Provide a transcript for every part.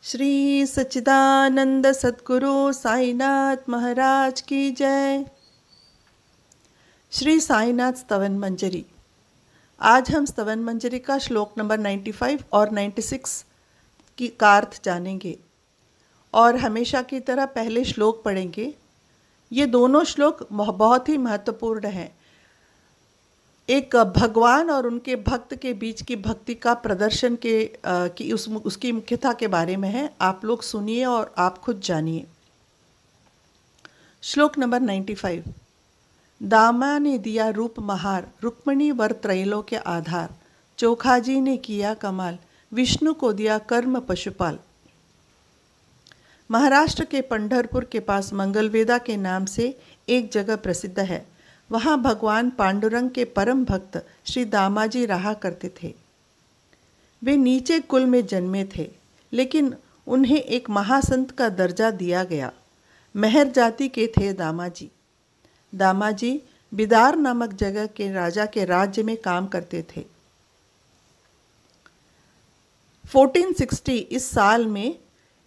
श्री सच्चिदानंद सद्गुरु साईनाथ महाराज की जय। श्री साईनाथ स्तवन मंजरी। आज हम स्तवन मंजरी का श्लोक नंबर 95 और 96 का अर्थ जानेंगे और हमेशा की तरह पहले श्लोक पढ़ेंगे। ये दोनों श्लोक बहुत ही महत्वपूर्ण हैं। एक भगवान और उनके भक्त के बीच की भक्ति का प्रदर्शन की उसकी मुख्यता के बारे में है। आप लोग सुनिए और आप खुद जानिए। श्लोक नंबर 95। दामा ने दिया रूप महार, रुक्मिणी वर त्रैलोक्य आधार। चोखा जी ने किया कमाल, विष्णु को दिया कर्म पशुपाल। महाराष्ट्र के पंढरपुर के पास मंगलवेदा के नाम से एक जगह प्रसिद्ध है। वहाँ भगवान पांडुरंग के परम भक्त श्री दामाजी रहा करते थे। वे नीचे कुल में जन्मे थे, लेकिन उन्हें एक महासंत का दर्जा दिया गया। मेहर जाति के थे दामाजी। दामाजी बिदार नामक जगह के राजा के राज्य में काम करते थे। 1460 इस साल में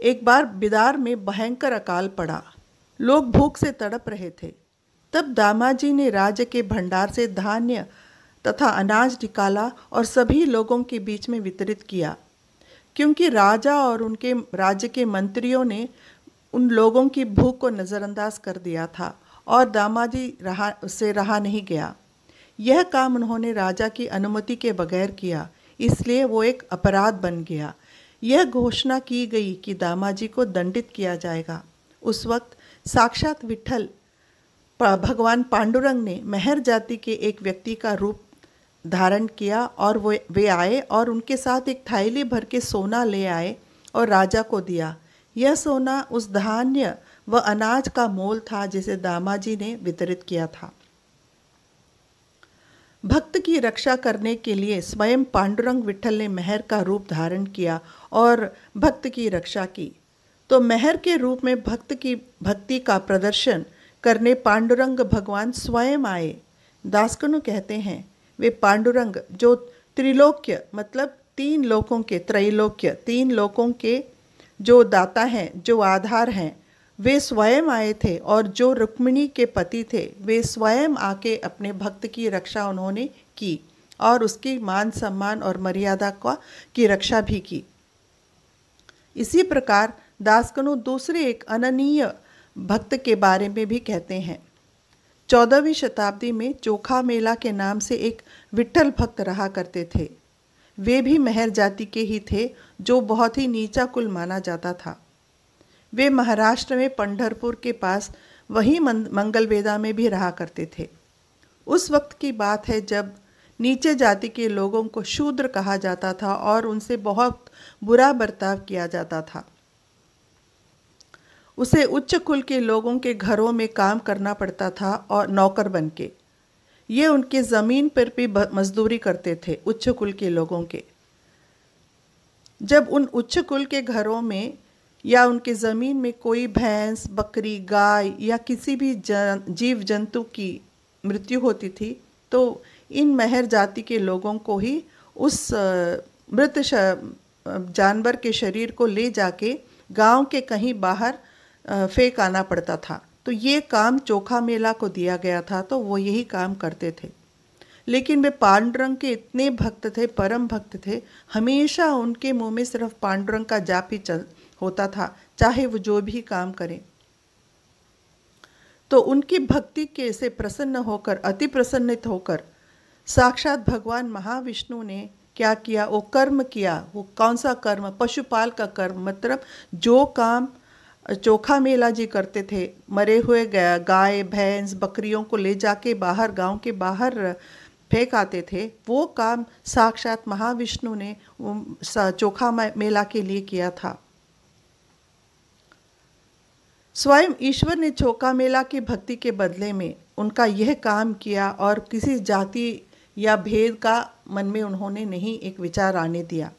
एक बार बिदार में भयंकर अकाल पड़ा। लोग भूख से तड़प रहे थे। तब दामाजी ने राज्य के भंडार से धान्य तथा अनाज निकाला और सभी लोगों के बीच में वितरित किया, क्योंकि राजा और उनके राज्य के मंत्रियों ने उन लोगों की भूख को नज़रअंदाज कर दिया था और दामाजी रहा नहीं गया। यह काम उन्होंने राजा की अनुमति के बगैर किया, इसलिए वो एक अपराध बन गया। यह घोषणा की गई कि दामाजी को दंडित किया जाएगा। उस वक्त साक्षात विट्ठल भगवान पांडुरंग ने मेहर जाति के एक व्यक्ति का रूप धारण किया और वे आए और उनके साथ एक थैली भर के सोना ले आए और राजा को दिया। यह सोना उस धान्य व अनाज का मोल था जिसे दामाजी ने वितरित किया था। भक्त की रक्षा करने के लिए स्वयं पांडुरंग विट्ठल ने मेहर का रूप धारण किया और भक्त की रक्षा की। तो मेहर के रूप में भक्त की भक्ति का प्रदर्शन करने पांडुरंग भगवान स्वयं आए। दासकनु कहते हैं, वे पांडुरंग जो त्रिलोक्य मतलब तीन लोकों के, त्रैलोक्य तीन लोकों के जो दाता हैं, जो आधार हैं, वे स्वयं आए थे। और जो रुक्मिणी के पति थे, वे स्वयं आके अपने भक्त की रक्षा उन्होंने की और उसकी मान सम्मान और मर्यादा की रक्षा भी की। इसी प्रकार दासकनु दूसरे एक अनन्य भक्त के बारे में भी कहते हैं। 14वीं शताब्दी में चोखा मेला के नाम से एक विट्ठल भक्त रहा करते थे। वे भी मेहर जाति के ही थे, जो बहुत ही नीचा कुल माना जाता था। वे महाराष्ट्र में पंढरपुर के पास वहीं मंगलवेदा में भी रहा करते थे। उस वक्त की बात है जब नीचे जाति के लोगों को शूद्र कहा जाता था और उनसे बहुत बुरा बर्ताव किया जाता था। उसे उच्च कुल के लोगों के घरों में काम करना पड़ता था और नौकर बन के। ये उनके ज़मीन पर भी मजदूरी करते थे उच्च कुल के लोगों के। जब उन उच्च कुल के घरों में या उनके ज़मीन में कोई भैंस, बकरी, गाय या किसी भी जीव जंतु की मृत्यु होती थी, तो इन मेहर जाति के लोगों को ही उस मृत जानवर के शरीर को ले जाके गांव के कहीं बाहर फेंक आना पड़ता था। तो ये काम चोखा मेला को दिया गया था, तो वो यही काम करते थे। लेकिन वे पांडुरंग के इतने भक्त थे, परम भक्त थे, हमेशा उनके मुंह में सिर्फ पांडुरंग का जाप ही होता था, चाहे वो जो भी काम करें। तो उनकी भक्ति के से प्रसन्न होकर, अति प्रसन्नित होकर साक्षात भगवान महाविष्णु ने क्या किया, वो कर्म किया। वो कौन सा कर्म? पशुपाल का कर्म। मतलब जो काम चोखा मेला जी करते थे, मरे हुए गाय, भैंस, बकरियों को ले जाके बाहर, गांव के बाहर फेंक आते थे, वो काम साक्षात महाविष्णु ने चोखा मेला के लिए किया था। स्वयं ईश्वर ने चोखा मेला की भक्ति के बदले में उनका यह काम किया और किसी जाति या भेद का मन में उन्होंने नहीं एक विचार आने दिया।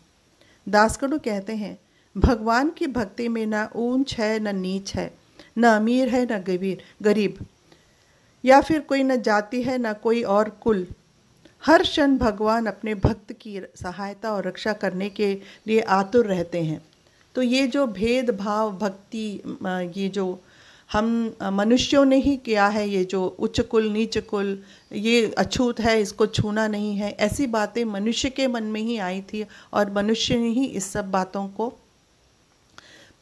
दासकनु कहते हैं, भगवान की भक्ति में न ऊंच है न नीच है, न अमीर है न गरीब, या फिर कोई न जाति है न कोई और कुल। हर क्षण भगवान अपने भक्त की सहायता और रक्षा करने के लिए आतुर रहते हैं। तो ये जो भेदभाव भक्ति, ये जो हम मनुष्यों ने ही किया है, ये जो उच्च कुल नीच कुल, ये अछूत है, इसको छूना नहीं है, ऐसी बातें मनुष्य के मन में ही आई थी और मनुष्य ने ही इस सब बातों को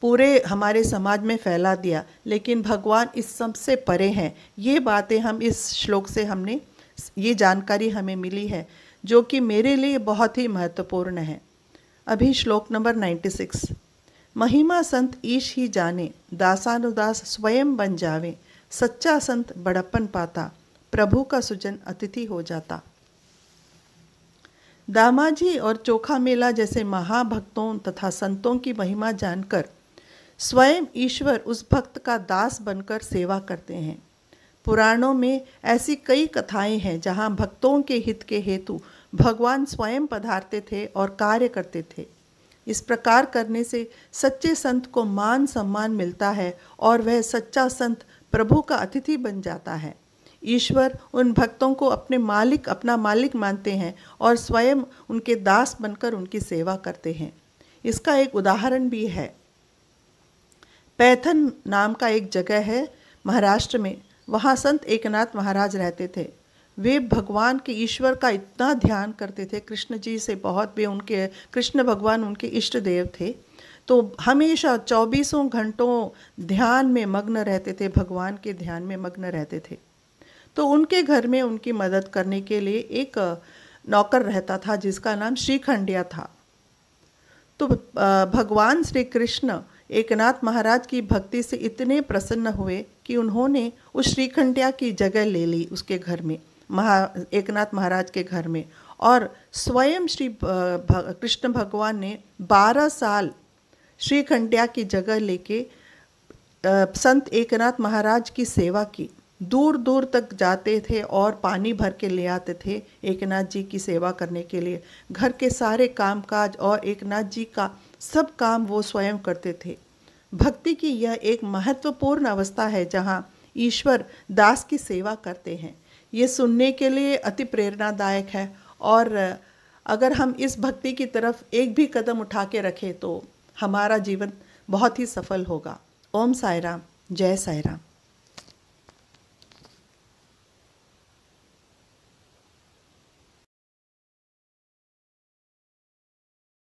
पूरे हमारे समाज में फैला दिया। लेकिन भगवान इस सब से परे हैं। ये बातें हम इस श्लोक से हमने ये जानकारी हमें मिली है, जो कि मेरे लिए बहुत ही महत्वपूर्ण है। अभी श्लोक नंबर 96। महिमा संत ईश ही जाने, दासानुदास स्वयं बन जावे, सच्चा संत बड़प्पन पाता, प्रभु का सुजन अतिथि हो जाता। दामाजी और चोखा मेला जैसे महाभक्तों तथा संतों की महिमा जानकर स्वयं ईश्वर उस भक्त का दास बनकर सेवा करते हैं। पुराणों में ऐसी कई कथाएं हैं जहां भक्तों के हित के हेतु भगवान स्वयं पधारते थे और कार्य करते थे। इस प्रकार करने से सच्चे संत को मान सम्मान मिलता है और वह सच्चा संत प्रभु का अतिथि बन जाता है। ईश्वर उन भक्तों को अपना मालिक मानते हैं और स्वयं उनके दास बनकर उनकी सेवा करते हैं। इसका एक उदाहरण भी है। पैथन नाम का एक जगह है महाराष्ट्र में। वहाँ संत एकनाथ महाराज रहते थे। वे भगवान के ईश्वर का इतना ध्यान करते थे, कृष्ण जी से बहुत, वे उनके कृष्ण भगवान उनके इष्ट देव थे। तो हमेशा 24 घंटों ध्यान में मग्न रहते थे, भगवान के ध्यान में मग्न रहते थे। तो उनके घर में उनकी मदद करने के लिए एक नौकर रहता था जिसका नाम श्रीखंडिया था। तो भगवान श्री कृष्ण एकनाथ महाराज की भक्ति से इतने प्रसन्न हुए कि उन्होंने उस श्रीखंडिया की जगह ले ली उसके घर में, एकनाथ महाराज के घर में। और स्वयं श्री कृष्ण भगवान ने 12 साल श्रीखंडिया की जगह लेके संत एकनाथ महाराज की सेवा की। दूर दूर तक जाते थे और पानी भर के ले आते थे एकनाथ जी की सेवा करने के लिए। घर के सारे कामकाज और एकनाथ जी का सब काम वो स्वयं करते थे। भक्ति की यह एक महत्वपूर्ण अवस्था है जहाँ ईश्वर दास की सेवा करते हैं। ये सुनने के लिए अति प्रेरणादायक है और अगर हम इस भक्ति की तरफ एक भी कदम उठा के रखें तो हमारा जीवन बहुत ही सफल होगा। ओम साई राम, जय साई राम।